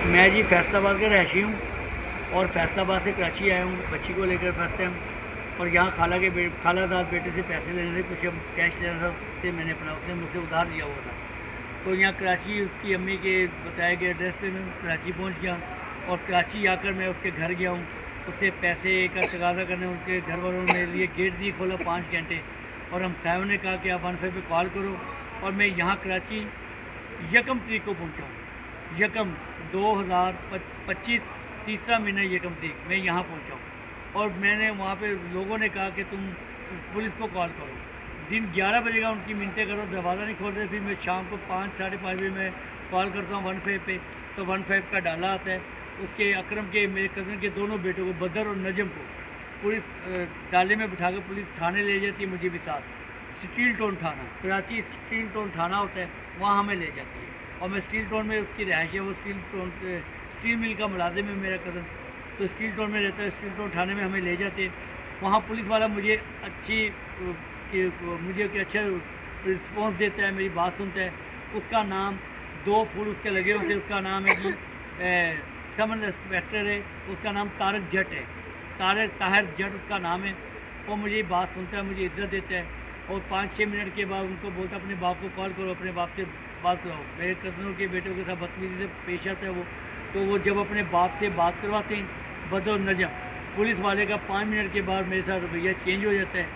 मैं जी फैसलाबाद का रहायशी हूँ और फैसलाबाद से कराची आया हूँ बच्ची को लेकर फर्स्ट टाइम। और यहाँ खालादार बेटे से पैसे लेने थे, कुछ हम कैश लेना था उससे, मैंने अपना उसने मुझसे उधार लिया हुआ था। तो यहाँ कराची उसकी अम्मी के बताए गए एड्रेस पे मैं कराची पहुँच गया और कराची आकर मैं उसके घर गया हूँ। उससे पैसे का तगाजा करने उनके घर वालों ने मेरे लिए गेट नहीं खोला 5 घंटे। और हम साहब ने कहा कि आप 15 पे कॉल करो। और मैं यहाँ कराची यकम तरीक को पहुँचा हूँ, यकम 2025 तीसरा महीना यकम तरीक मैं यहाँ पहुँचा हूँ। और मैंने वहाँ पे लोगों ने कहा कि तुम पुलिस को कॉल करो। दिन 11 बजे का उनकी मिनटें करो, दरवाज़ा नहीं खोल रहे। फिर मैं शाम को 5 साढ़े 5 बजे मैं कॉल करता हूँ 15 पे, तो 15 का डाला आता है। उसके अकरम के मेरे कज़न के दोनों बेटों को, बदर और नजम को, पुलिस डाले में बिठा कर पुलिस थाने ले जाती है, मुझे भी साथ। स्टील टाउन थाना, कराची स्टील टाउन थाना होता है, वहाँ हमें ले जाती है। और मैं स्टील टाउन में उसकी रहायश है, वो स्टील मिल का मुलाजिम है मेरा कज़न, तो स्टील टाउन में रहता है। स्टील टाउन थाने में हमें ले जाते हैं। वहाँ पुलिस वाला मुझे अच्छा रिस्पॉन्स देता है, मेरी बात सुनता है। उसका नाम 2 फूल उसके लगे होते हैं। उसका नाम है जी समन इंस्पेक्टर है, उसका नाम तारक जट है, ताहिर जट उसका नाम है। वो मुझे बात सुनता है, मुझे इज्जत देता है। और 5-6 मिनट के बाद उनको बोलता है अपने बाप को कॉल करो, अपने बाप से बात कराओ। मेरे कज़नों के बेटों के साथ बदतमीजी से पेश आता है वो। तो वो जब अपने बाप से बात करवाते हैं, बदर नजम, पुलिस वाले का 5 मिनट के बाद मेरे साथ रवैया चेंज हो जाता है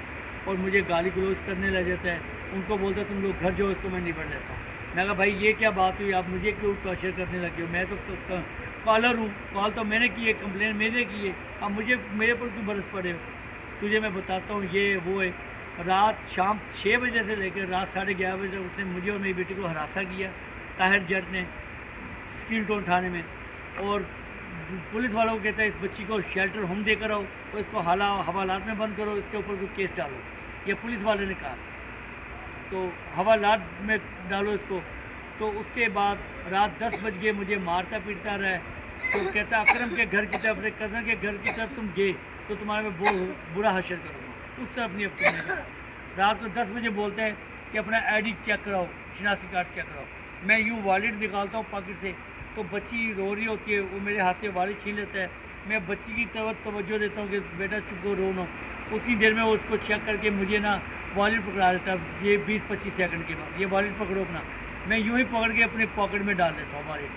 और मुझे गाली गलौज करने लग जाता है। उनको बोलता है तुम लोग घर जाओ, इसको मैं निपट देता हूँ। मैं कहा भाई ये क्या बात हुई, आप मुझे क्यों टॉर्चर करने लगे हो? मैं तो कॉलर हूँ, कॉल तो मैंने की है, कंप्लेन मैंने की है, अब मेरे पर क्यों बरस पड़े हो? तुझे मैं बताता हूँ ये वो है। रात शाम 6 बजे से लेकर रात 11:30 बजे तक उसने मुझे और मेरी बेटी को हरासा किया, ताहिर जट ने, स्टील टाउन थाने में। और पुलिस वालों को कहता है इस बच्ची को शेल्टर होम देकर आओ और इसको हवालात में बंद करो, इसके ऊपर कोई केस डालो। ये पुलिस वाले ने कहा, तो हवालात में डालो इसको। तो उसके बाद रात 10 बज गए, मुझे मारता पीटता रहा है। तो कहता अकरम के घर की तरफ, अपने कज़न के घर की तरफ तुम गए तो तुम्हारे मैं बुरा हशर करूँगा, उस तरफ नहीं अब तुमने गया। रात को 10 बजे बोलते हैं कि अपना आईडी चेक कराओ, शनाख्ती कार्ड चेक कराओ। मैं यूँ वॉलेट निकालता हूँ पॉकेट से, तो बच्ची रो रही होती है, वो मेरे हाथ से वॉलेट छीन लेता है। मैं बच्ची की तरफ तवज्जो देता हूँ कि बेटा चुप को रो ना। उतनी देर में वो उसको चेक करके मुझे ना वॉलेट पकड़ा देता है। ये 20-25 सेकंड के बाद ये वॉलेट पकड़ो अपना, मैं यूँ ही पकड़ के अपने पॉकेट में डाल देता हूँ वॉलेट,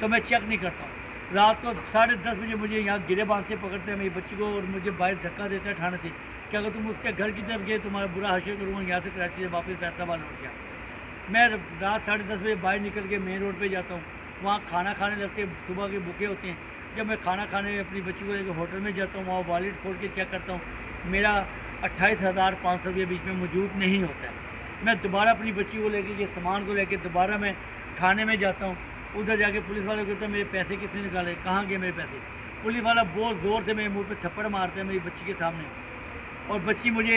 तो मैं चेक नहीं करता हूँ। रात को 10:30 बजे मुझे यहाँ गिरेबान से पकड़ते हैं मेरी बच्ची को और मुझे बाहर धक्का देता है थाने से कि अगर तुम उसके घर की तरफ गए तुम्हारा बुरा हशर करूँगा, यहाँ से कराची से वापस फैसलाबाद लौट गया। मैं रात 10:30 बजे बाहर निकल के मेन रोड पे जाता हूँ, वहाँ खाना खाने लगते, सुबह के भूखे होते हैं। जब मैं खाना खाने अपनी बच्ची को लेकर होटल में जाता हूँ, वहाँ वॉलेट खोल के चेक करता हूँ, मेरा 28,500 रुपये बीच में मौजूद नहीं होता है। मैं दोबारा अपनी बच्ची को लेकर, ये सामान को लेकर दोबारा मैं थाने में जाता हूँ। उधर जाके पुलिस वाले को कहता है मेरे पैसे किसने निकाले, कहाँ गए मेरे पैसे? पुलिस वाला बहुत ज़ोर से मेरे मुँह पे थप्पड़ मारता है मेरी बच्ची के सामने, और बच्ची मुझे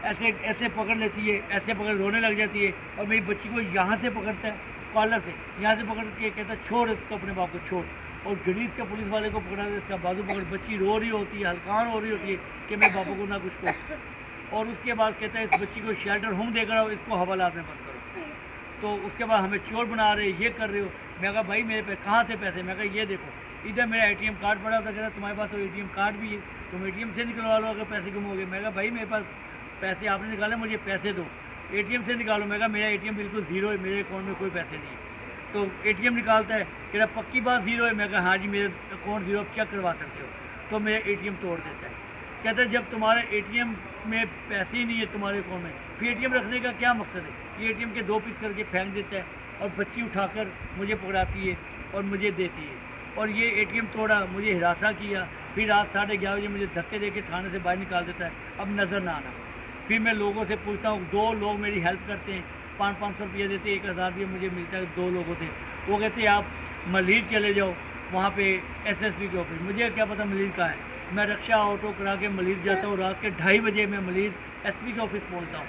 ऐसे ऐसे पकड़ लेती है, ऐसे पकड़ रोने लग जाती है। और मेरी बच्ची को यहाँ से पकड़ता है, कॉलर से यहाँ से पकड़ के कहता है छोड़ इसको, अपने बाप को छोड़। और घड़ीस के पुलिस वाले को पकड़ा दे, इसका बाजू पकड़। बच्ची रो रही होती है, हल्कान हो रही होती है कि मैं बापू को ना कुछ को। और उसके बाद कहता है इस बच्ची को शेल्टर होम देकर आओ, इसको हवालात में बंद करो। तो उसके बाद हमें चोर बना रहे, ये कर रहे हो। मैं कहा भाई मेरे पे कहाँ थे पैसे? मैं कहा ये देखो इधर मेरा ATM कार्ड पड़ा था। कहता तुम्हारे पास तो ATM कार्ड भी है, तुम ATM से निकलवा लो अगर पैसे गुम हो गए। मैं कहा भाई मेरे पास पैसे आपने निकाले, मुझे पैसे दो, ATM से निकालो। मैं कहा मेरा ATM बिल्कुल ज़ीरो है, मेरे अकाउंट में कोई पैसे नहीं है। तो ATM निकालता है, कह रहा पक्की बात ज़ीरो है? मैं कहा हाँ जी मेरे अकाउंट ज़ीरो, चेक करवा सकते हो। तो मेरा ATM तोड़ देता है। कहता है जब तुम्हारे ATM में पैसे ही नहीं है तुम्हारे अकाउंट में, फिर ATM रखने का क्या मकसद है? ये ATM के 2 पीस करके फेंक देता है और बच्ची उठाकर मुझे पकड़ाती है और मुझे देती है। और ये ATM तोड़ा, मुझे हिरासा किया। फिर रात 11:30 बजे मुझे धक्के दे के थाने से बाहर निकाल देता है, अब नज़र ना आना। फिर मैं लोगों से पूछता हूँ, 2 लोग मेरी हेल्प करते हैं, 500-500 रुपये देते हैं, 1000 रुपये मुझे मिलता है 2 लोगों से। वो कहते हैं आप मलीर चले जाओ, वहाँ पे SSP के ऑफिस। मुझे क्या पता मलीर कहाँ है? मैं रक्षा ऑटो करा के मलीर जाता हूँ। रात के 2:30 बजे मैं मलीर SP के ऑफिस पहुँचता हूँ।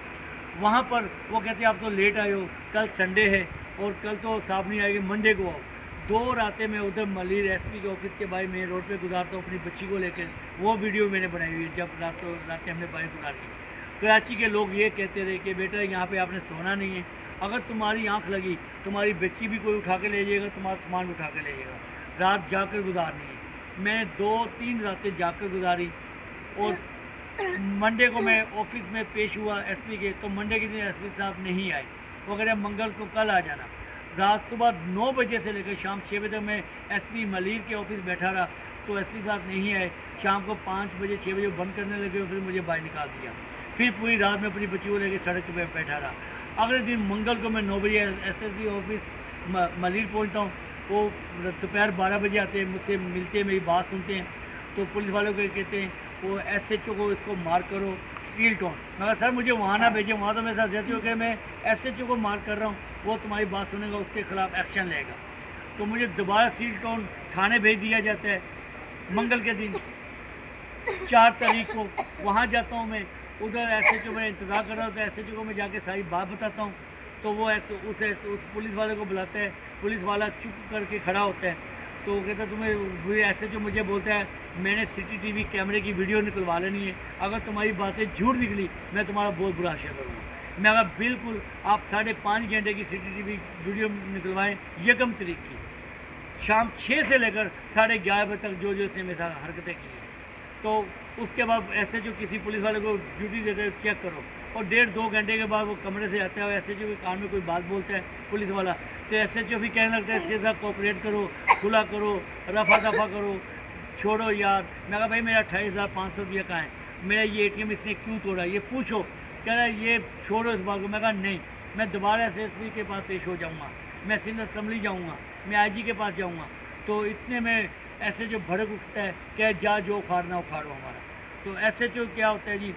वहाँ पर वो कहते हैं आप तो लेट आए हो, कल संडे है और कल तो साहब नहीं आएगी, मंडे को आओ। 2 रातें मैं उधर मलीर SP के ऑफिस के बाहर मेन रोड पे गुजारता हूँ अपनी बच्ची को लेकर। वो वीडियो मैंने बनाई हुई है जब रातें हमने बाहर गुजारी। कराची के लोग ये कहते रहे कि बेटा यहाँ पे आपने सोना नहीं है, अगर तुम्हारी आंख लगी तुम्हारी बच्ची भी कोई उठा के ले जाएगा, तुम्हारा सामान भी उठा के ले जाएगा। रात जाकर गुजारनी है। मैंने 2-3 रातें जाकर गुजारी और मंडे को मैं ऑफिस में पेश हुआ एसपी के, तो मंडे के दिन एसपी साहब नहीं आए। वो कह रहे मंगल को कल आ जाना। रात सुबह 9 बजे से लेकर शाम 6 बजे तक मैं एसपी मलिर के ऑफिस बैठा रहा, तो एसपी साहब नहीं आए। शाम को 5 बजे 6 बजे बंद करने लगे, फिर मुझे बाहर निकाल दिया। फिर पूरी रात में अपनी बच्ची को लेकर सड़क पर बैठा रहा। अगले दिन मंगल को मैं 9 बजे एसएसपी ऑफिस मलिर पहुंचता हूँ। वो दोपहर 12 बजे आते हैं, मुझसे मिलते हैं, मेरी बात सुनते हैं। तो पुलिस वालों को कहते हैं वो एसएचओ को इसको मार करो स्टील टोन। मैं कहा सर मुझे वहाँ ना भेजें, वहाँ तो मेरे साथ जैसे हो कि मैं एसएचओ को मार कर रहा हूँ, वो तुम्हारी बात सुनेगा, उसके खिलाफ एक्शन लेगा। तो मुझे दोबारा स्टील टोन थाने भेज दिया जाता है। मंगल के दिन 4 तारीख को वहाँ जाता हूँ मैं, उधर एसएचओ में इंतज़ार कर रहा हूँ। तो एसएचओ को मैं जाके सारी बात बताता हूँ, तो वो उस पुलिस वाले को बुलाता है। पुलिस वाला चुप करके खड़ा होता है, तो वो कहता है तुम्हें एसएचओ मुझे बोलता है मैंने सीसीटीवी कैमरे की वीडियो निकलवा लेनी है, अगर तुम्हारी बातें झूठ निकली मैं तुम्हारा बहुत बुरा हाशिया करूँगा। मैं कहा बिल्कुल, आप 5.5 घंटे की सीसीटीवी वीडियो निकलवाएँ यकम तारीख की, शाम 6 से लेकर 11:30 बजे तक जो इसने मेरे साथ हरकतें की हैं। तो उसके बाद एसएचओ किसी पुलिस वाले को ड्यूटी देते हैं चेक करो, और 1.5-2 घंटे के बाद वो कमरे से आता है और एसएचओ के कान में कोई बात बोलता है पुलिस वाला, तो एसएचओ भी कहने लगता है इसके साथ कोऑपरेट करो, खुला करो, रफा दफा करो, छोड़ो यार। मैं कहा भाई मेरा 28,500 रुपये का है, मेरा ये एटीएम इसने क्यों तोड़ा ये पूछो। कह रहा है ये छोड़ो इस बात को। मैं कहा नहीं, मैं दोबारा एसएसपी के पास पेश हो जाऊँगा, मैं सिंध असम्बली जाऊँगा, मैं आईजी के पास जाऊँगा। तो इतने में एसएचओ भड़क उठता है, क्या जा जो उखाड़ना उखाड़ो हमारा। तो एसएचओ क्या होता है जी,